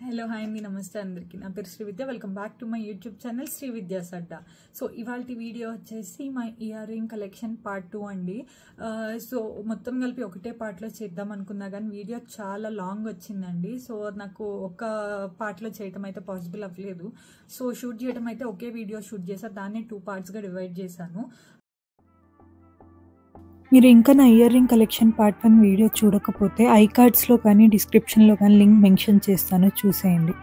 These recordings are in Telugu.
హలో హాయ్ అండి, నమస్తే అందరికీ. నా పేరు Srividya. Welcome back to my YouTube channel Srividya Sadda. So ఇవాళ వీడియో వచ్చేసి my ear ring collection part 2 అండి. సో మొత్తం కలిపి ఒకటే పార్ట్లో చేద్దాం అనుకున్నా కానీ వీడియో చాలా లాంగ్ వచ్చిందండి. సో నాకు ఒక పార్ట్లో చేయటం అయితే పాసిబుల్ అవ్వలేదు. సో షూట్ చేయడం అయితే ఒకే వీడియో షూట్ చేశాను, దాన్ని 2 పార్ట్స్గా డివైడ్ చేశాను. మీరు ఇంకా నా year ring collection part 1 video చూడకపోతే ఐ కార్డ్స్లో కానీ డిస్క్రిప్షన్లో కానీ లింక్ మెన్షన్ చేస్తాను, చూసేయండి.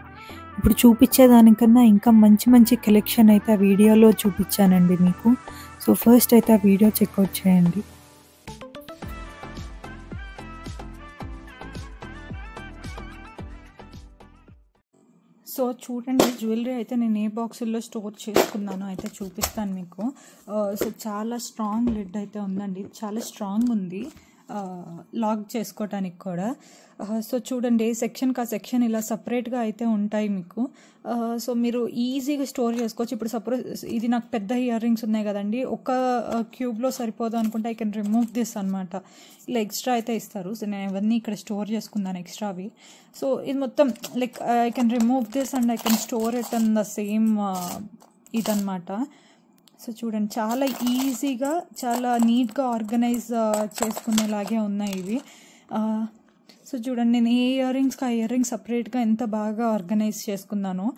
ఇప్పుడు చూపించేదానికన్నా ఇంకా మంచి మంచి కలెక్షన్ అయితే ఆ వీడియోలో చూపించానండి మీకు. సో ఫస్ట్ అయితే ఆ వీడియో చెక్అవుట్ చేయండి. సో చూడండి, జ్యువెలరీ అయితే నేను ఏ బాక్సుల్లో స్టోర్ చేసుకున్నానో అయితే చూపిస్తాను మీకు. సో చాలా స్ట్రాంగ్ లిడ్ అయితే ఉందండి, చాలా స్ట్రాంగ్ ఉంది లాక్ చేసుకోవటానికి కూడా. సో చూడండి, సెక్షన్కి ఆ సెక్షన్ ఇలా సపరేట్గా అయితే ఉంటాయి మీకు. సో మీరు ఈజీగా స్టోర్ చేసుకోవచ్చు. ఇప్పుడు సపోజ్ ఇది నాకు పెద్ద ఇయర్ రింగ్స్ ఉన్నాయి కదండి, ఒక క్యూబ్లో సరిపోదు అనుకుంటే ఐ కెన్ రిమూవ్ దిస్ అనమాట. ఇలా ఎక్స్ట్రా అయితే ఇస్తారు. సో నేను ఇవన్నీ ఇక్కడ స్టోర్ చేసుకున్నాను ఎక్స్ట్రావి. సో ఇది మొత్తం like I can remove this and I can store it in the same ఇదనమాట. సో చూడండి, చాలా ఈజీగా చాలా నీట్గా ఆర్గనైజ్ చేసుకునేలాగే ఉన్నాయి ఇవి. సో చూడండి, నేను ఏ ఇయర్ రింగ్స్కి ఆ ఇయర్ రింగ్స్ సపరేట్గా ఎంత బాగా ఆర్గనైజ్ చేసుకున్నానో.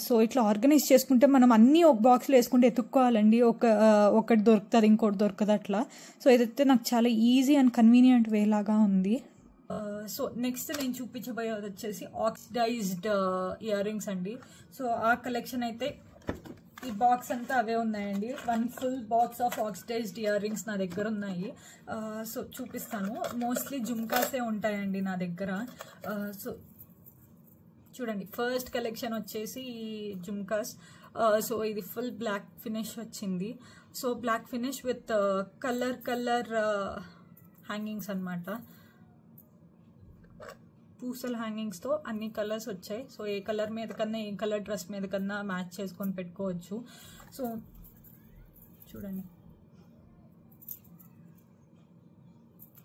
సో ఇట్లా ఆర్గనైజ్ చేసుకుంటే మనం అన్నీ ఒక బాక్స్లో వేసుకుంటే ఎత్తుక్కోవాలండి, ఒకటి దొరుకుతుంది ఇంకోటి దొరకదు అట్లా. సో ఇదైతే నాకు చాలా ఈజీ అండ్ కన్వీనియంట్ వే లాగా ఉంది. సో నెక్స్ట్ నేను చూపించబోయేది వచ్చేసి ఆక్సిడైజ్డ్ ఇయర్ రింగ్స్ అండి. సో ఆ కలెక్షన్ అయితే ఈ బాక్స్ అంతా అవే ఉన్నాయండి. 1 full box of oxidised ear rings నా దగ్గర ఉన్నాయి. సో చూపిస్తాను. మోస్ట్లీ జుమ్కాసే ఉంటాయండి నా దగ్గర. సో చూడండి, ఫస్ట్ కలెక్షన్ వచ్చేసి ఈ జుమ్కాస్. సో ఇది ఫుల్ బ్లాక్ ఫినిష్ వచ్చింది. So black finish with colour hangings అనమాట. పూసల హ్యాంగింగ్స్తో అన్ని కలర్స్ వచ్చాయి. సో ఏ కలర్ మీద కన్నా ఏ కలర్ డ్రెస్ మీద కన్నా మ్యాచ్ చేసుకొని పెట్టుకోవచ్చు. సో చూడండి,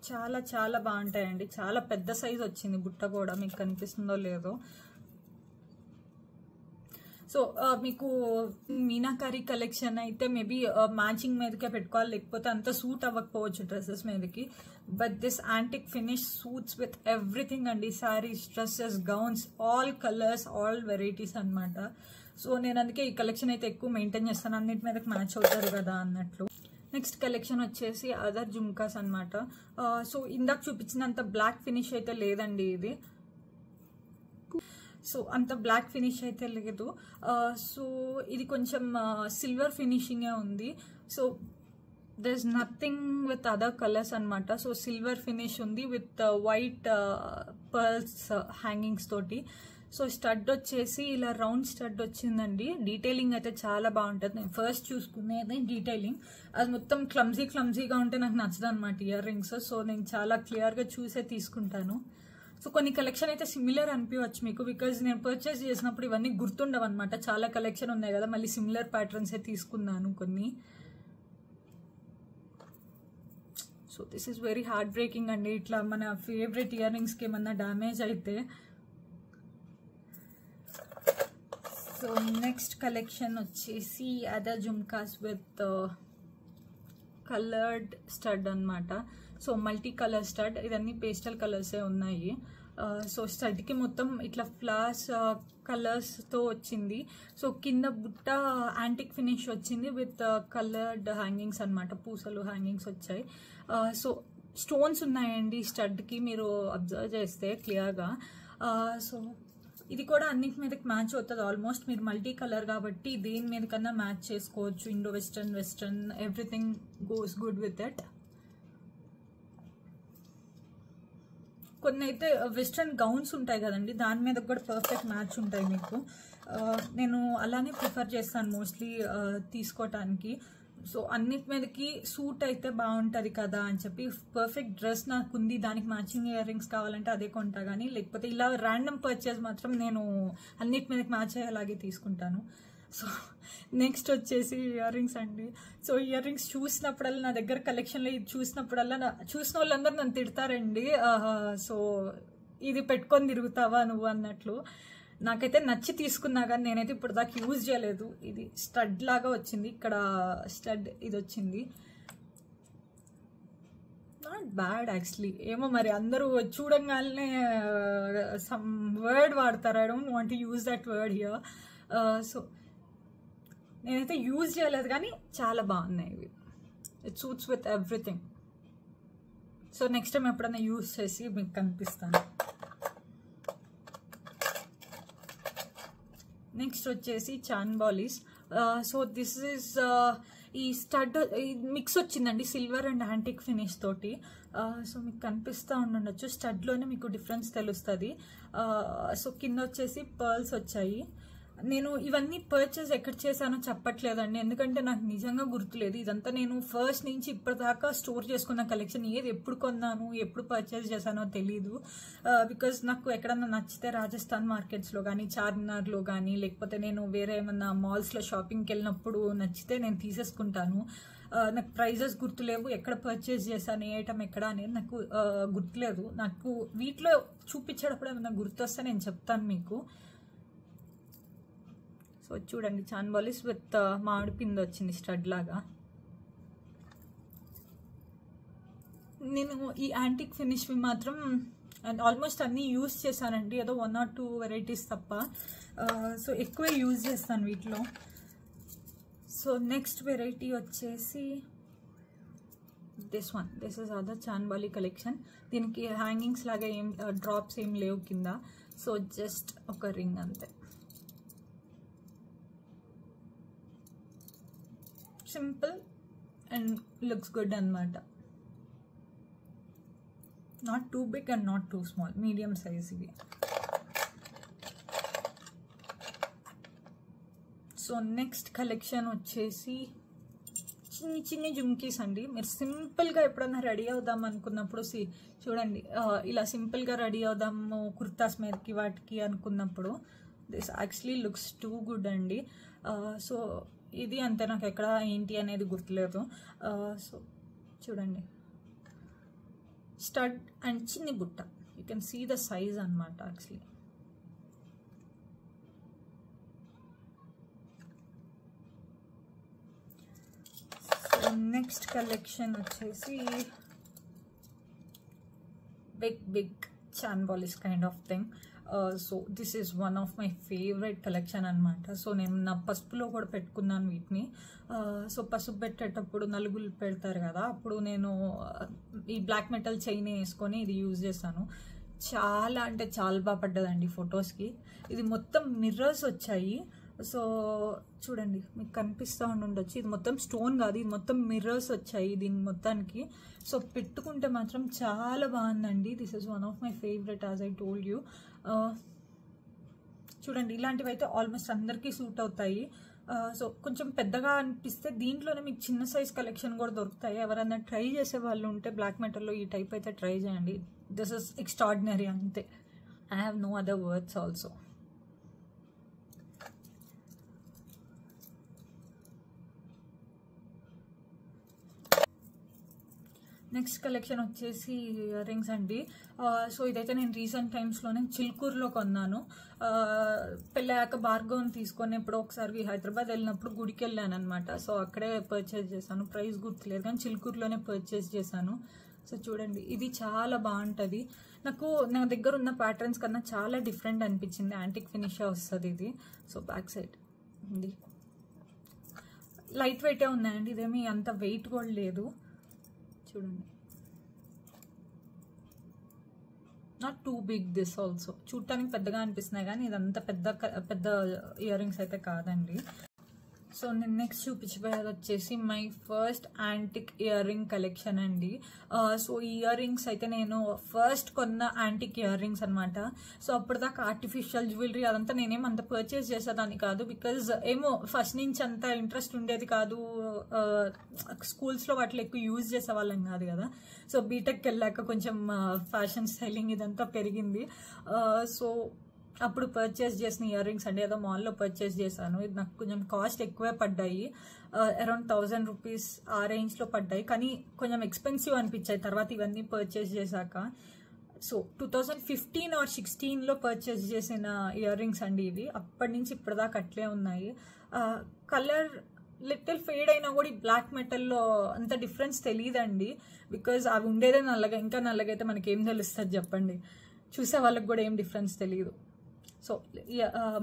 చాలా చాలా బాగుంటాయండి. చాలా పెద్ద సైజ్ వచ్చింది బుట్ట కూడా, మీకు కనిపిస్తుందో లేదో. సో మీకు మీనాకారి కలెక్షన్ అయితే మేబీ మ్యాచింగ్ మీదకే పెట్టుకోవాలి, లేకపోతే అంత సూట్ అవ్వకపోవచ్చు డ్రెస్సెస్ మీదకి. But this antique finish suits with everything అండి. Saris, dresses, gowns, all colours, all varieties అనమాట. సో నేను అందుకే ఈ కలెక్షన్ అయితే ఎక్కువ మెయింటైన్ చేస్తాను, అన్నిటి మీదకి మ్యాచ్ అవుతారు కదా అన్నట్లు. నెక్స్ట్ కలెక్షన్ వచ్చేసి అదర్ జుమ్కాస్ అనమాట. సో ఇందాక చూపించినంత బ్లాక్ ఫినిష్ అయితే లేదండి ఇది. సో అంత బ్లాక్ ఫినిష్ అయితే లేదు. సో ఇది కొంచెం సిల్వర్ ఫినిషింగే ఉంది. So there is nothing with other colours అనమాట. సో సిల్వర్ ఫినిష్ ఉంది విత్ వైట్ పర్ల్స్ హ్యాంగింగ్స్ తోటి. సో స్టడ్ వచ్చేసి ఇలా రౌండ్ స్టడ్ వచ్చిందండి. డీటెయిలింగ్ అయితే చాలా బాగుంటుంది. నేను ఫస్ట్ చూసుకునేది డీటెయిలింగ్. అది మొత్తం క్లమ్జీగా ఉంటే నాకు నచ్చదు అనమాట ఇయర్ రింగ్స్. సో నేను చాలా క్లియర్గా చూసే తీసుకుంటాను. సో కొన్ని కలెక్షన్ అయితే సిమిలర్ అనిపించవచ్చు మీకు, బికాజ్ నేను పర్చేస్ చేసినప్పుడు ఇవన్నీ గుర్తుండవు అనమాట. చాలా కలెక్షన్ ఉన్నాయి కదా, మళ్ళీ సిమిలర్ ప్యాటర్న్సే తీసుకున్నాను కొన్ని. So this is very heart breaking అండి. ఇట్లా మన ఫేవరెట్ ఇయర్ రింగ్స్కి ఏమన్నా డ్యామేజ్ అయితే. సో నెక్స్ట్ కలెక్షన్ వచ్చేసి other jhumkas with coloured stud అనమాట. సో మల్టీ కలర్ స్టడ్, ఇదన్నీ పేస్టల్ కలర్సే ఉన్నాయి. సో స్టడ్కి మొత్తం ఇట్లా ఫ్లవర్స్ కలర్స్తో వచ్చింది. సో కింద బుట్ట యాంటిక్ ఫినిష్ వచ్చింది విత్ కలర్డ్ హ్యాంగింగ్స్ అనమాట. పూసలు హ్యాంగింగ్స్ వచ్చాయి. సో స్టోన్స్ ఉన్నాయండి స్టడ్కి, మీరు అబ్జర్వ్ చేస్తే క్లియర్గా. సో ఇది కూడా అన్నిటి మీదకి మ్యాచ్ అవుతుంది ఆల్మోస్ట్. మీరు మల్టీ కలర్ కాబట్టి దేని మీద కన్నా మ్యాచ్ చేసుకోవచ్చు. Indo western everything goes good with it. కొన్ని అయితే వెస్ట్రన్ గౌన్స్ ఉంటాయి కదండి, దాని మీద కూడా పర్ఫెక్ట్ మ్యాచ్ ఉంటాయి మీకు. నేను అలానే ప్రిఫర్ చేస్తాను మోస్ట్లీ తీసుకోవటానికి. సో అన్నిటి మీదకి సూట్ అయితే బాగుంటుంది కదా అని చెప్పి, పర్ఫెక్ట్ డ్రెస్ నాకు ఉంది, దానికి మ్యాచింగ్ ఇయర్ రింగ్స్ కావాలంటే అదే కొంటా. కానీ లేకపోతే ఇలా ర్యాండమ్ పర్చేస్ మాత్రం నేను అన్నిటి మీదకి మ్యాచ్ అయ్యేలాగే తీసుకుంటాను. సో నెక్స్ట్ వచ్చేసి ఇయర్ రింగ్స్ అండి. సో ఇయర్ రింగ్స్ చూసినప్పుడల్లా, నా దగ్గర కలెక్షన్లో ఇది చూసినప్పుడల్లా చూసిన వాళ్ళందరూ నన్ను తిడతారండి. సో ఇది పెట్టుకొని తిరుగుతావా నువ్వు అన్నట్లు. నాకైతే నచ్చి తీసుకున్నా కానీ నేనైతే ఇప్పుడు దాకా యూజ్ చేయలేదు. ఇది స్టడ్ లాగా వచ్చింది, ఇక్కడ స్టడ్ ఇది వచ్చింది. Not bad actually. ఏమో మరి అందరూ చూడంగానే సమ్ వర్డ్ వాడతారు. I don't want to use that word here. So నేనైతే యూజ్ చేయలేదు కానీ చాలా బాగున్నాయి ఇవి. It suits with everything. So next time ఎప్పుడైనా యూజ్ చేసి మీకు కనిపిస్తాను. నెక్స్ట్ వచ్చేసి చాన్బాలీస్. సో దిస్ ఈజ్ ఈ స్టడ్ మిక్స్ వచ్చిందండి, సిల్వర్ అండ్ యాంటిక్ ఫినిష్ తోటి. సో మీకు కనిపిస్తూ ఉండొచ్చు, స్టడ్లోనే మీకు డిఫరెన్స్ తెలుస్తుంది. సో కింద వచ్చేసి పర్ల్స్ వచ్చాయి. నేను ఇవన్నీ పర్చేస్ ఎక్కడ చేశానో చెప్పట్లేదండి, ఎందుకంటే నాకు నిజంగా గుర్తులేదు. ఇదంతా నేను ఫస్ట్ నుంచి ఇప్పటిదాకా స్టోర్ చేసుకున్న కలెక్షన్. ఏది ఎప్పుడు కొన్నాను, ఎప్పుడు పర్చేస్ చేశానో తెలీదు. బికాజ్ నాకు ఎక్కడన్నా నచ్చితే రాజస్థాన్ మార్కెట్స్లో కానీ, చార్మినార్లో కానీ, లేకపోతే నేను వేరే ఏమన్నా మాల్స్లో షాపింగ్కి వెళ్ళినప్పుడు నచ్చితే నేను తీసేసుకుంటాను. నాకు ప్రైజెస్ గుర్తులేవు, ఎక్కడ పర్చేస్ చేశాను, ఏ ఐటమ్ ఎక్కడ అనేది నాకు గుర్తులేదు. నాకు వీటిలో చూపించేటప్పుడు ఏమన్నా గుర్తొస్తే నేను చెప్తాను మీకు. సో చూడండి, చాన్బాలీస్ విత్ మామిడి పిండి వచ్చింది స్టడ్ లాగా. నేను ఈ యాంటిక్ ఫినిష్వి మాత్రం ఆల్మోస్ట్ అన్నీ యూజ్ చేశానండి, ఏదో 1 or 2 వెరైటీస్ తప్ప. సో ఎక్కువే యూజ్ చేస్తాను వీటిలో. సో నెక్స్ట్ వెరైటీ వచ్చేసి this is other chandbali collection. దీనికి హ్యాంగింగ్స్ లాగా ఏం డ్రాప్స్ ఏం లేవు కింద. సో జస్ట్ ఒక రింగ్ అంతే. సింపుల్ అండ్ లుక్స్ గుడ్ అన్నమాట. Not too big and not too small, medium size ఇవి. సో నెక్స్ట్ కలెక్షన్ వచ్చేసి చిన్ని చిన్ని జుమ్కీస్ అండి. మీరు సింపుల్గా ఎప్పుడన్నా రెడీ అవుదాం అనుకున్నప్పుడు చూడండి, ఇలా సింపుల్గా రెడీ అవుదాము కుర్తాస్ మీదకి వాటికి అనుకున్నప్పుడు this actually looks too good అండి. సో ఇది అంతే, నాకు ఎక్కడ ఏంటి అనేది గుర్తులేదు. సో చూడండి, స్టడ్ అండ్ చిన్ని బుట్ట. You can see the size అనమాట యాక్చువల్లీ. సో నెక్స్ట్ కలెక్షన్ వచ్చేసి big chandbalis kind of thing. So this is one of my favourite collection అనమాట. సో నేను నా పసుపులో కూడా పెట్టుకున్నాను వీటిని. సో పసుపు పెట్టేటప్పుడు నలుగులు పెడతారు కదా, అప్పుడు నేను ఈ బ్లాక్ మెటల్ చైన్ వేసుకొని ఇది యూజ్ చేశాను. చాలా అంటే చాలా బాగా పడ్డదండి ఫొటోస్కి. ఇది మొత్తం మిర్రర్స్ వచ్చాయి. సో చూడండి, మీకు కనిపిస్తూ ఉండొచ్చు, ఇది మొత్తం స్టోన్ కాదు, ఇది మొత్తం మిర్రర్స్ వచ్చాయి దీని మొత్తానికి. సో పెట్టుకుంటే మాత్రం చాలా బాగుందండి. This is one of my favourite as I told you. చూడండి, ఇలాంటివి అయితే ఆల్మోస్ట్ అందరికీ సూట్ అవుతాయి. సో కొంచెం పెద్దగా అనిపిస్తే దీంట్లోనే మీకు చిన్న సైజ్ కలెక్షన్ కూడా దొరుకుతాయి. ఎవరైనా ట్రై చేసే వాళ్ళు ఉంటే బ్లాక్ మెటల్లో ఈ టైప్ అయితే ట్రై చేయండి. దిస్ ఇస్ ఎక్స్ట్రాడినరీ అంతే. I have no other words also. Next collection వచ్చేసి ఇయర్ రింగ్స్ అండి. సో ఇదైతే నేను రీసెంట్ టైమ్స్లోనే చిల్కూరులో కొన్నాను. పెళ్ళాక భార్గవ్ని తీసుకొని ఎప్పుడో ఒకసారి హైదరాబాద్ వెళ్ళినప్పుడు గుడికి వెళ్ళాను అనమాట. సో అక్కడే పర్చేస్ చేశాను, ప్రైస్ గుర్తులేదు కానీ చిల్కూరులోనే పర్చేస్ చేశాను. సో చూడండి, ఇది చాలా బాగుంటుంది. నాకు నా దగ్గర ఉన్న ప్యాటర్న్స్ కన్నా చాలా డిఫరెంట్ అనిపించింది. యాంటిక్ ఫినిష్ వస్తుంది ఇది. సో బ్యాక్ సైడ్ ఉంది, లైట్ వెయిటే ఉన్నాయండి, ఇదేమి అంత వెయిట్ కూడా లేదు. చూడండి, not too big this also. చూడటానికి పెద్దగా అనిపిస్తున్నాయి కానీ ఇదంతా పెద్ద ఇయర్ రింగ్స్ అయితే కాదండి. సో నేను నెక్స్ట్ చూపించబోయేది వచ్చేసి my first antique year ring collection అండి. సో ఈ ఇయర్ రింగ్స్ అయితే నేను ఫస్ట్ కొన్న యాంటిక్ ఇయర్ రింగ్స్ అనమాట. సో అప్పటిదాకా ఆర్టిఫిషియల్ జ్యువెలరీ అదంతా నేనేం అంత పర్చేస్ చేసేదాన్ని కాదు, బికాజ్ ఏమో ఫస్ట్ నుంచి అంత ఇంట్రెస్ట్ ఉండేది కాదు. స్కూల్స్లో వాటిలో ఎక్కువ యూజ్ చేసేవాళ్ళం కాదు కదా. సో బీటెక్కి వెళ్ళాక కొంచెం ఫ్యాషన్ స్టైలింగ్ ఇదంతా పెరిగింది. సో అప్పుడు పర్చేస్ చేసిన ఇయర్ రింగ్స్ అండి, ఏదో మాల్లో పర్చేస్ చేశాను. ఇది నాకు కొంచెం కాస్ట్ ఎక్కువే పడ్డాయి, అరౌండ్ 1000 రూపీస్ ఆ రేంజ్లో పడ్డాయి. కానీ కొంచెం ఎక్స్పెన్సివ్ అనిపించాయి తర్వాత ఇవన్నీ పర్చేస్ చేశాక. సో 2015 or 16లో పర్చేస్ చేసిన ఇయర్ రింగ్స్ అండి ఇవి. అప్పటి నుంచి ఇప్పటిదాకా అట్లే ఉన్నాయి. కలర్ లిటిల్ ఫేడ్ అయినా కూడా ఈ బ్లాక్ మెటల్లో అంత డిఫరెన్స్ తెలియదండి, బికాజ్ అవి ఉండేదే నల్లగా. ఇంకా నల్లగా అయితే మనకి ఏం తెలుస్తుంది చెప్పండి, చూసే వాళ్ళకి కూడా ఏం డిఫరెన్స్ తెలియదు. సో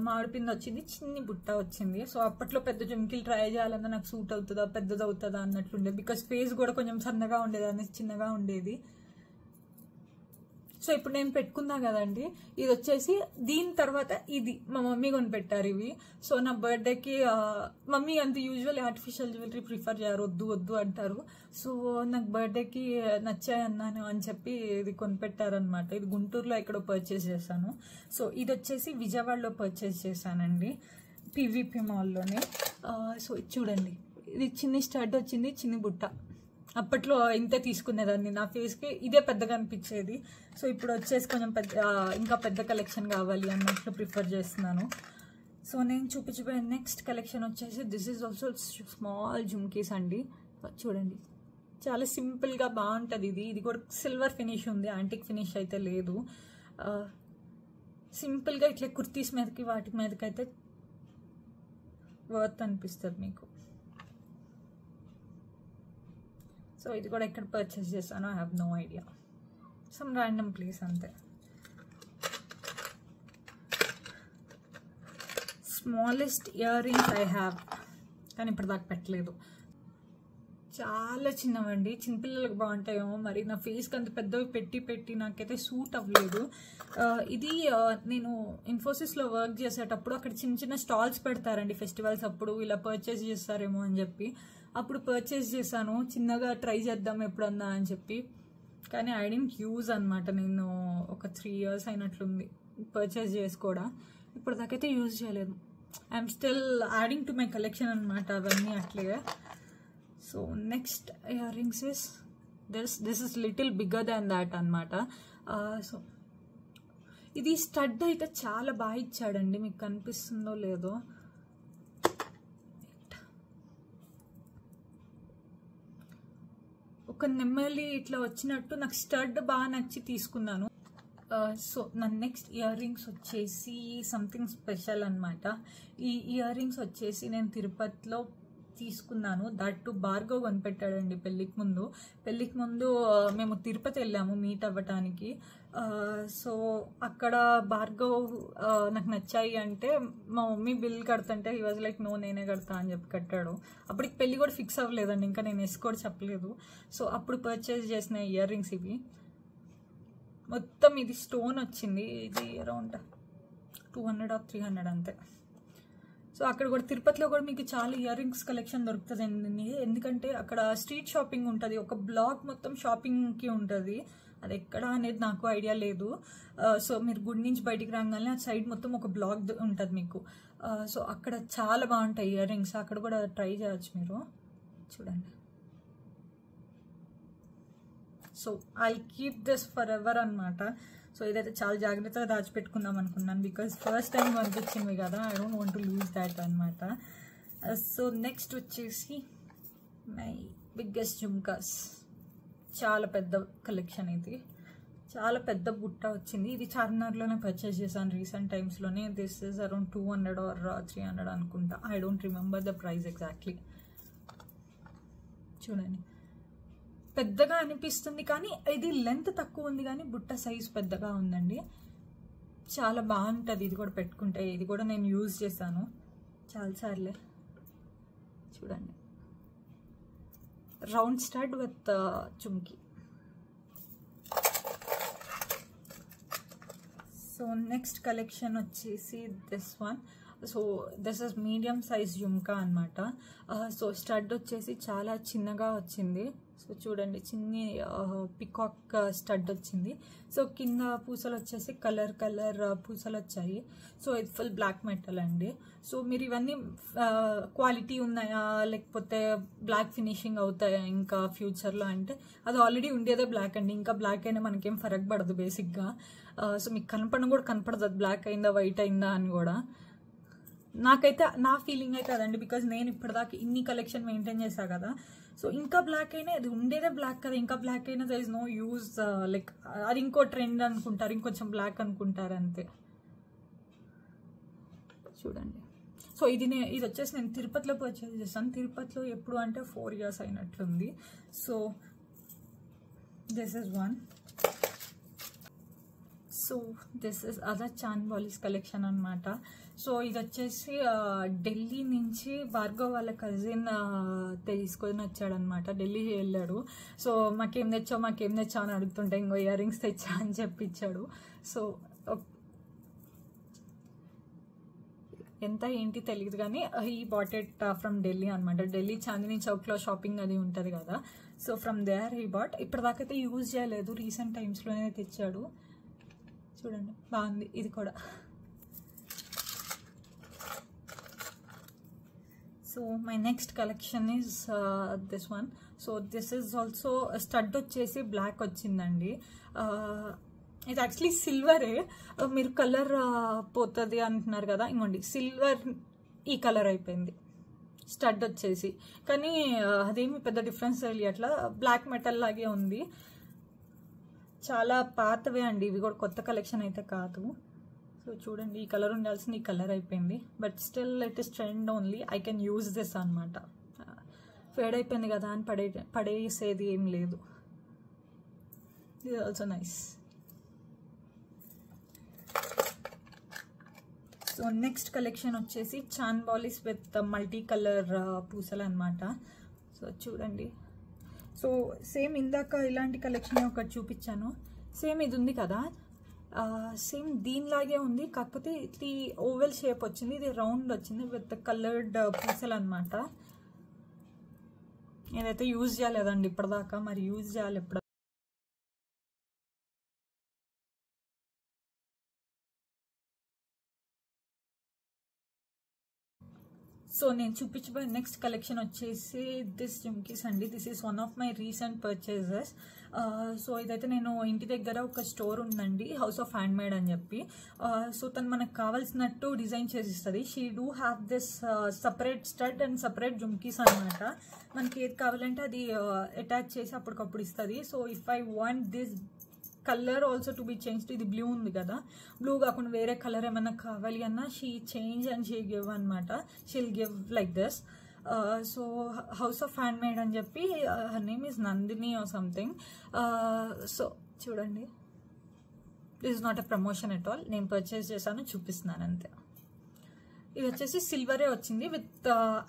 మామిడిపిండి వచ్చింది, చిన్ని బుట్ట వచ్చింది. సో అప్పట్లో పెద్ద జుమ్కీలు ట్రై చేయాలన్నా నాకు సూట్ అవుతుందా పెద్దది అవుతుందా అన్నట్లుండేది, బికాజ్ ఫేస్ కూడా కొంచెం సన్నగా ఉండేది అనేది చిన్నగా ఉండేది. సో ఇప్పుడు నేను పెట్టుకున్నా కదండి, ఇది వచ్చేసి దీని తర్వాత ఇది మా మమ్మీ కొనిపెట్టారు ఇవి. సో నా బర్త్డేకి మమ్మీ అంత యూజువల్ ఆర్టిఫిషియల్ జ్యువెలరీ ప్రిఫర్ చేయరు, వద్దు వద్దు అంటారు. సో నాకు బర్త్డేకి నచ్చాయి అన్నాను అని చెప్పి ఇది కొనిపెట్టారనమాట. ఇది గుంటూరులో ఎక్కడో పర్చేస్ చేశాను. సో ఇది వచ్చేసి విజయవాడలో పర్చేస్ చేశానండి, పీవీపీ మాల్లోనే. సో ఇది చూడండి, ఇది చిన్ని స్టడ్ వచ్చింది, చిన్ని బుట్ట. అప్పట్లో ఇంతే తీసుకునేదాన్ని, నా ఫేస్కి ఇదే పెద్దగా అనిపించేది. సో ఇప్పుడు వచ్చేసి కొంచెం ఇంకా పెద్ద కలెక్షన్ కావాలి అన్నట్లు ప్రిఫర్ చేస్తున్నాను. సో నేను చూపించబోయే నెక్స్ట్ కలెక్షన్ వచ్చేసి this is also small jhumkis అండి. చూడండి, చాలా సింపుల్గా బాగుంటుంది. ఇది కూడా సిల్వర్ ఫినిష్ ఉంది, యాంటిక్ ఫినిష్ అయితే లేదు. సింపుల్గా ఇట్లా కుర్తీస్ మీదకి వాటి మీదకి అయితే వర్త్ అనిపిస్తుంది మీకు. సో ఇది కూడా ఎక్కడ పర్చేస్ చేశానో I have no idea, some random place అంతే. Smallest ear rings I have, కానీ ఇప్పుడు దాకా పెట్టలేదు. చాలా చిన్నవండి, చిన్నపిల్లలకు బాగుంటాయేమో మరి, నా ఫేస్కి అంత పెద్దవి పెట్టి నాకైతే సూట్ అవ్వలేదు. ఇది నేను ఇన్ఫోసిస్లో వర్క్ చేసేటప్పుడు అక్కడ చిన్న చిన్న స్టాల్స్ పెడతారండి ఫెస్టివల్స్ అప్పుడు, ఇలా పర్చేస్ చేస్తారేమో అని చెప్పి అప్పుడు పర్చేస్ చేశాను. చిన్నగా ట్రై చేద్దాం ఎప్పుడన్నా అని చెప్పి, కానీ ఐ డోంట్ యూజ్ అనమాట. నేను ఒక 3 years అయినట్లుంది పర్చేస్ చేసుకోవడం, ఇప్పుడు దాకైతే యూజ్ చేయలేదు. I'm still adding to my collection అనమాట అవన్నీ అట్లే. So next ear rings is this is little bigger than that అనమాట. సో ఇది స్టడ్ అయితే చాలా బాగా ఇచ్చాడండి, మీకు కనిపిస్తుందో లేదో. ఒక నెమ్మలి ఇట్లా వచ్చినట్టు నాకు స్టడ్ బాగా నచ్చి తీసుకున్నాను. సో నా నెక్స్ట్ ఇయర్ రింగ్స్ వచ్చేసి సంథింగ్ స్పెషల్ అనమాట. ఈ ఇయర్ రింగ్స్ వచ్చేసి నేను తిరుపతిలో తీసుకున్నాను. దట్ టు భార్గవ్ కొనిపెట్టాడండి పెళ్ళికి ముందు మేము తిరుపతి వెళ్ళాము మీట్ అవ్వటానికి. సో అక్కడ భార్గవ్ నాకు నచ్చాయి అంటే మా మమ్మీ బిల్ కడుతుంటే ఈ వాజ్ లైక్ నో నేనే కడతా అని చెప్పి కట్టాడు. అప్పటికి పెళ్ళి కూడా ఫిక్స్ అవ్వలేదండి, ఇంకా నేను కూడా చెప్పలేదు. సో అప్పుడు పర్చేస్ చేసిన ఇయర్ రింగ్స్ ఇవి. మొత్తం ఇది స్టోన్ వచ్చింది, ఇది అరౌండ్ 200 or 300 అంతే. సో అక్కడ కూడా తిరుపతిలో కూడా మీకు చాలా ఇయర్ రింగ్స్ కలెక్షన్ దొరుకుతుంది, ఎందుకంటే అక్కడ స్ట్రీట్ షాపింగ్ ఉంటుంది, ఒక బ్లాక్ మొత్తం షాపింగ్కి ఉంటుంది. అది ఎక్కడ అనేది నాకు ఐడియా లేదు. సో మీరు గుడి నుంచి బయటికి రాగానే ఆ సైడ్ మొత్తం ఒక బ్లాక్ ఉంటుంది మీకు. సో అక్కడ చాలా బాగుంటాయి ఇయర్ రింగ్స్, అక్కడ కూడా ట్రై చేయొచ్చు మీరు. చూడండి, so I keep this for ever అనమాట. సో ఇదైతే చాలా జాగ్రత్తగా దాచిపెట్టుకుందాం అనుకున్నాను, బికాజ్ ఫస్ట్ టైం కనిపించింది కదా, I don't want to lose that అనమాట. సో నెక్స్ట్ వచ్చేసి మై బిగ్గెస్ట్ జుమ్కాస్. చాలా పెద్ద కలెక్షన్ ఇది, చాలా పెద్ద బుట్ట వచ్చింది. ఇది చార్మినార్లోనే పర్చేస్ చేశాను రీసెంట్ టైమ్స్లోనే. దిస్ ఈజ్ అరౌండ్ 200 or 300 అనుకుంటా, I don't remember the price exactly. చూడండి, పెద్దగా అనిపిస్తుంది కానీ ఇది లెంత్ తక్కువ ఉంది, కానీ బుట్ట సైజ్ పెద్దగా ఉందండి. చాలా బాగుంటుంది ఇది కూడా పెట్టుకుంటే. ఇది కూడా నేను యూజ్ చేశాను చాలాసార్లే. చూడండి, round stud with chumki. So next collection వచ్చేసి this one. So this is medium size jhumka అనమాట. సో స్టడ్ వచ్చేసి చాలా చిన్నగా వచ్చింది. సో చూడండి, చిన్ని పికాక్ స్టడ్ వచ్చింది. సో కింద పూసలు వచ్చేసి కలర్ పూసలు వచ్చాయి. సో ఇది ఫుల్ బ్లాక్ మెటల్ అండి. సో మీరు ఇవన్నీ క్వాలిటీ ఉన్నాయా లేకపోతే బ్లాక్ ఫినిషింగ్ అవుతాయా ఇంకా ఫ్యూచర్లో అంటే, అది ఆల్రెడీ ఉండేదే బ్లాక్ అండి, ఇంకా బ్లాక్ అయినా మనకేం ఫరక్ పడదు బేసిక్గా. సో మీకు కనపడడం కూడా కనపడదు అది బ్లాక్ అయిందా వైట్ అయిందా అని కూడా. నాకైతే నా ఫీలింగ్ అయితే అదండి, బికాజ్ నేను ఇప్పటిదాకా ఇన్ని కలెక్షన్ మెయింటైన్ చేశాను కదా. సో ఇంకా బ్లాక్ అయినా అది ఉండేదే బ్లాక్ కదా, ఇంకా బ్లాక్ అయినా there is no use. Like అది ఇంకో ట్రెండ్ అనుకుంటారు, ఇంకొంచెం బ్లాక్ అనుకుంటారు అంతే. చూడండి. సో ఇది వచ్చేసి నేను తిరుపతిలో పర్చేస్ చేస్తాను. తిరుపతిలో ఎప్పుడు అంటే 4 years అయినట్లుంది. So this is one. So this is other chandbalis collection అనమాట. సో ఇది వచ్చేసి ఢిల్లీ నుంచి భార్గవ్ వాళ్ళ కజిన్ తీసుకొని వచ్చాడనమాట. ఢిల్లీ వెళ్ళాడు. సో మాకేం తెచ్చావు అని అడుగుతుంటే ఇంకో ఇయర్ రింగ్స్ తెచ్చా అని చెప్పించాడు. సో ఎంత ఏంటి తెలియదు కానీ ఈ బాట్ ఇట్ ఫ్రమ్ ఢిల్లీ అనమాట. ఢిల్లీ చాందినీ చౌక్లో షాపింగ్ అది ఉంటుంది కదా. సో ఫ్రమ్ దేర్ ఈ బాట్. ఇప్పటిదాకైతే యూజ్ చేయలేదు, రీసెంట్ టైమ్స్లోనే తెచ్చాడు. చూడండి బాగుంది ఇది కూడా. So my next collection is this one. So this is also stud వచ్చేసి బ్లాక్ వచ్చిందండి. ఇది యాక్చువల్లీ సిల్వరే. మీరు కలర్ పోతుంది అంటున్నారు కదా, ఇంకోండి సిల్వర్ ఈ కలర్ అయిపోయింది స్టడ్ వచ్చేసి. కానీ అదేమి పెద్ద డిఫరెన్స్ తెలియట్లా, బ్లాక్ మెటల్ లాగే ఉంది. చాలా పాతవే అండి ఇవి కూడా, కొత్త కలెక్షన్ అయితే కాదు. సో చూడండి, ఈ కలర్ ఉండాల్సింది ఈ కలర్ అయిపోయింది. But still it is trend only, I can use this అనమాట. ఫేడ్ అయిపోయింది కదా అని పడేసేది ఏం లేదు. ఇది also nice. So next collection వచ్చేసి చాంద్బాలీస్ విత్ మల్టీ కలర్ పూసలు అనమాట. సో చూడండి. సో సేమ్ ఇందాక ఇలాంటి కలెక్షన్ ఒకటి చూపించాను, సేమ్ ఇది ఉంది కదా, సేమ్ దీనిలాగే ఉంది. కాకపోతే ఇది ఓవెల్ షేప్ వచ్చింది, ఇది రౌండ్ వచ్చింది విత్ కలర్డ్ పూసలు అనమాట. నేనైతే యూజ్ చేయలేదండి ఇప్పటిదాకా, మరి యూజ్ చేయాలి ఇప్పుడు. సో నేను చూపించబోయే నెక్స్ట్ కలెక్షన్ వచ్చేసి దిస్ జుమ్కీస్ అండి. This is one of my recent purchases. So ఇదైతే నేను ఇంటి దగ్గర ఒక స్టోర్ ఉందండి, హౌస్ ఆఫ్ హ్యాండ్ మేడ్ అని చెప్పి. సో తను మనకు కావాల్సినట్టు డిజైన్ చేసి ఇస్తుంది. She do have this separate stud and separate jhumkis అనమాట. మనకి ఏది కావాలంటే అది అటాచ్ చేసి అప్పటికప్పుడు ఇస్తుంది. So if I want this colour also to be changed, ఇది బ్లూ ఉంది కదా, బ్లూ కాకుండా వేరే కలర్ ఏమైనా కావాలి అన్నా she change and she give అనమాట. She'll give like this. So house of hand made అని చెప్పి, her name is Nandini or something. So చూడండి, this is not a promotion at all, నేను పర్చేస్ చేశాను, చూపిస్తున్నాను అంతే. ఇది వచ్చేసి సిల్వరే వచ్చింది విత్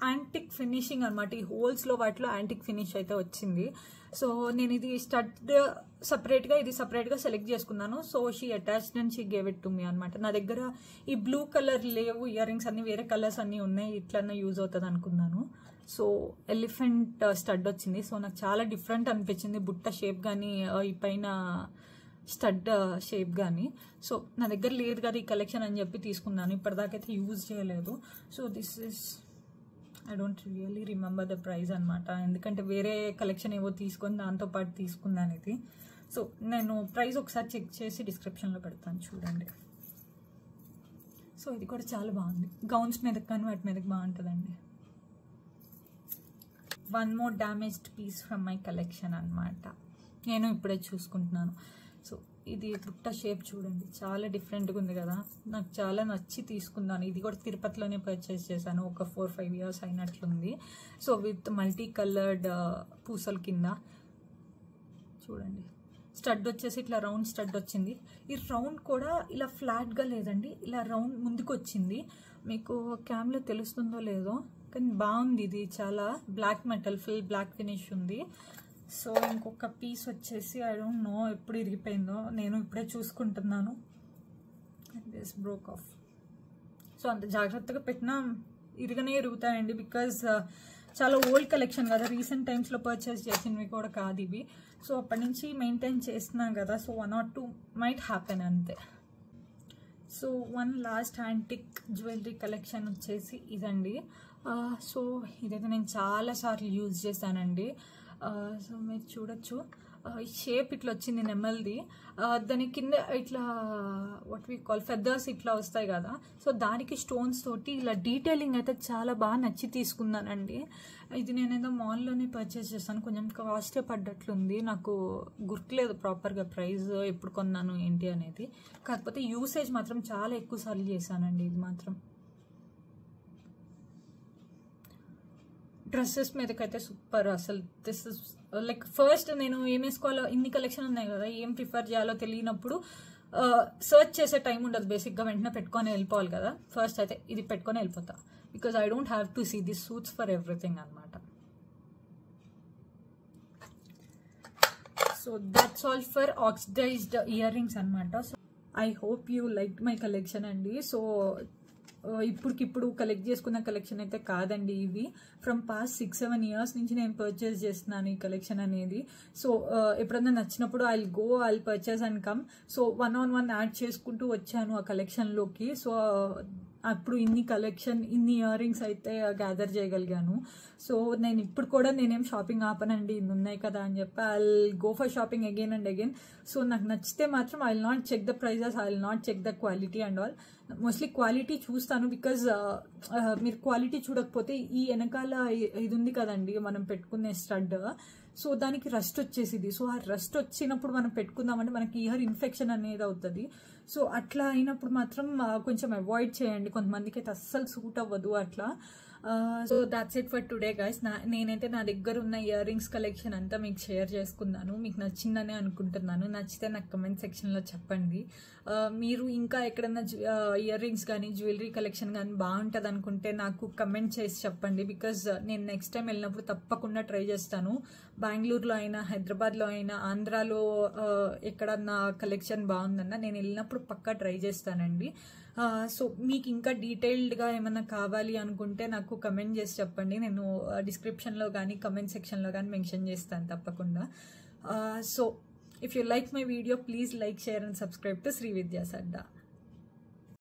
యాంటిక్ ఫినిషింగ్ అనమాట. ఈ హోల్స్లో వాటిలో యాంటిక్ ఫినిష్ అయితే వచ్చింది. సో నేను ఇది స్టడ్ సపరేట్గా, ఇది సపరేట్గా సెలెక్ట్ చేసుకున్నాను. So she attached and she gave it to me అనమాట. నా దగ్గర ఈ బ్లూ కలర్ లేవు, ఇయర్ రింగ్స్ అన్ని వేరే కలర్స్ అన్నీ ఉన్నాయి, ఇట్లన్నా యూజ్ అవుతుంది అనుకున్నాను. సో ఎలిఫెంట్ స్టడ్ వచ్చింది. సో నాకు చాలా డిఫరెంట్ అనిపించింది, బుట్ట షేప్ కానీ ఈ పైన స్టడ్ షేప్ కానీ. సో నా దగ్గర లేదు కదా ఈ కలెక్షన్ అని చెప్పి తీసుకున్నాను. ఇప్పటిదాకైతే యూజ్ చేయలేదు. So this is, I don't really remember the price అనమాట, ఎందుకంటే వేరే కలెక్షన్ ఏవో తీసుకొని దాంతోపాటు తీసుకున్నాను ఇది. సో నేను ప్రైస్ ఒకసారి చెక్ చేసి డిస్క్రిప్షన్లో పెడతాను, చూడండి. సో ఇది కూడా చాలా బాగుంది, గౌన్స్ మీదకి కానీ వాటి మీదకి బాగుంటుందండి. One more damaged piece from my collection అనమాట, నేను ఇప్పుడే చూసుకుంటున్నాను. సో ఇది బుట్ట షేప్ చూడండి, చాలా డిఫరెంట్గా ఉంది కదా, నాకు చాలా నచ్చి తీసుకున్నాను. ఇది కూడా తిరుపతిలోనే పర్చేస్ చేశాను, ఒక 4-5 years అయినట్లుంది. సో విత్ మల్టీ కలర్డ్ పూసల కింద చూడండి. స్టడ్ వచ్చేసి ఇట్లా రౌండ్ స్టడ్ వచ్చింది. ఈ రౌండ్ కూడా ఇలా ఫ్లాట్గా లేదండి, ఇలా రౌండ్ ముందుకు వచ్చింది. మీకు క్యామ్లో తెలుస్తుందో లేదో కానీ బాగుంది. ఇది చాలా black metal, full black finish ఉంది. సో ఇంకొక పీస్ వచ్చేసి ఐ డోంట్ నో ఎప్పుడు ఇరిగిపోయిందో, నేను ఇప్పుడే చూసుకుంటున్నాను. This broke of. సో అంత జాగ్రత్తగా పెట్టినా ఇరగనే ఇరుగుతాయండి, బికాజ్ చాలా ఓల్డ్ కలెక్షన్ కదా, రీసెంట్ టైమ్స్లో పర్చేస్ చేసినవి కూడా కాదు ఇవి. సో అప్పటి నుంచి మెయింటైన్ చేస్తున్నాం కదా, సో 1 or 2 మైట్ హ్యాపెన్ అంతే. So one last antique jewellery collection వచ్చేసి ఇదండి. సో ఇదైతే నేను చాలాసార్లు యూజ్ చేశానండి. సో మీరు చూడొచ్చు, షేప్ ఇట్లా వచ్చింది నెమల్ది. దాని కింద ఇట్లా వాట్ వి కాల్ ఫెదర్స్ ఇట్లా వస్తాయి కదా, సో దానికి స్టోన్స్ తోటి ఇలా డీటెయిలింగ్ అయితే చాలా బాగా నచ్చి తీసుకున్నానండి. ఇది నేనేదో మాల్లోనే పర్చేస్ చేస్తాను, కొంచెం కాస్టే పడ్డట్లుంది, నాకు గుర్తులేదు ప్రాపర్గా ప్రైస్ ఎప్పుడు కొన్నాను ఏంటి అనేది. కాకపోతే యూసేజ్ మాత్రం చాలా ఎక్కువ సార్లు చేశానండి. ఇది మాత్రం డ్రెస్సెస్ మీదకైతే సూపర్. అసలు దిస్ ఇస్ లైక్ ఫస్ట్ నేను ఏం వేసుకోవాలో, ఇన్ని కలెక్షన్ ఉన్నాయి కదా, ఏం ప్రిఫర్ చేయాలో తెలియనప్పుడు సర్చ్ చేసే టైం ఉండదు బేసిక్గా, వెంటనే పెట్టుకొని వెళ్ళిపోవాలి కదా. ఫస్ట్ అయితే ఇది పెట్టుకొని వెళ్ళిపోతా, because I don't have to see this suits for everything అనమాట. So that's all for oxidised year rings అనమాట. So I hope you like my collection అండి. సో ఇప్పటికిప్పుడు కలెక్ట్ చేసుకున్న కలెక్షన్ అయితే కాదండి, ఇవి ఫ్రమ్ పాస్ట్ 6-7 years నుంచి నేను పర్చేస్ చేస్తున్నాను ఈ కలెక్షన్ అనేది. సో ఎప్పుడన్నా నచ్చినప్పుడు I purchase and come. So 1-on-1 add చేసుకుంటూ వచ్చాను ఆ కలెక్షన్లోకి. సో అప్పుడు ఇన్ని ఇయర్ రింగ్స్ అయితే గ్యాదర్ చేయగలిగాను. సో నేను ఇప్పుడు కూడా నేనేం షాపింగ్ ఆపనండి, ఇన్ని ఉన్నాయి కదా అని చెప్పి I go for shopping again and again. So నాకు నచ్చితే మాత్రం I will not check the prices, I will not check the quality and all. Mostly quality చూస్తాను, బికాజ్ మీరు క్వాలిటీ చూడకపోతే ఈ వెనకాల ఇది ఉంది కదండి మనం పెట్టుకునే స్టడ్, సో దానికి రస్ట్ వచ్చేసింది. సో ఆ రస్ట్ వచ్చినప్పుడు మనం పెట్టుకుందామంటే మనకి ఇయర్ ఇన్ఫెక్షన్ అనేది అవుతుంది. సో అట్లా అయినప్పుడు మాత్రం కొంచెం అవాయిడ్ చేయండి, కొంతమందికి అయితే అస్సలు సూట్ అవ్వదు అట్లా. So that's it for today guys. నేనైతే నా దగ్గర ఉన్న ఇయర్ రింగ్స్ కలెక్షన్ అంతా మీకు షేర్ చేసుకున్నాను, మీకు నచ్చిందనే అనుకుంటున్నాను. నచ్చితే నాకు కమెంట్ సెక్షన్లో చెప్పండి. మీరు ఇంకా ఎక్కడన్నా ఇయర్ రింగ్స్ కానీ జ్యువెలరీ కలెక్షన్ కానీ బాగుంటుంది అనుకుంటే నాకు కమెంట్ చేసి చెప్పండి, బికాజ్ నేను నెక్స్ట్ టైం వెళ్ళినప్పుడు తప్పకుండా ట్రై చేస్తాను. బెంగళూరులో అయినా, హైదరాబాద్లో అయినా, ఆంధ్రాలో ఎక్కడన్నా కలెక్షన్ బాగుందన్నా నేను వెళ్ళినప్పుడు పక్కా ట్రై చేస్తానండి. సో మీకు ఇంకా డీటెయిల్డ్గా ఏమైనా కావాలి అనుకుంటే నాకు కమెంట్ చేసి చెప్పండి, నేను డిస్క్రిప్షన్లో కానీ కమెంట్ సెక్షన్లో కానీ మెన్షన్ చేస్తాను తప్పకుండా. So if you like my video, please like, share and subscribe to Sri Vidya Sadda.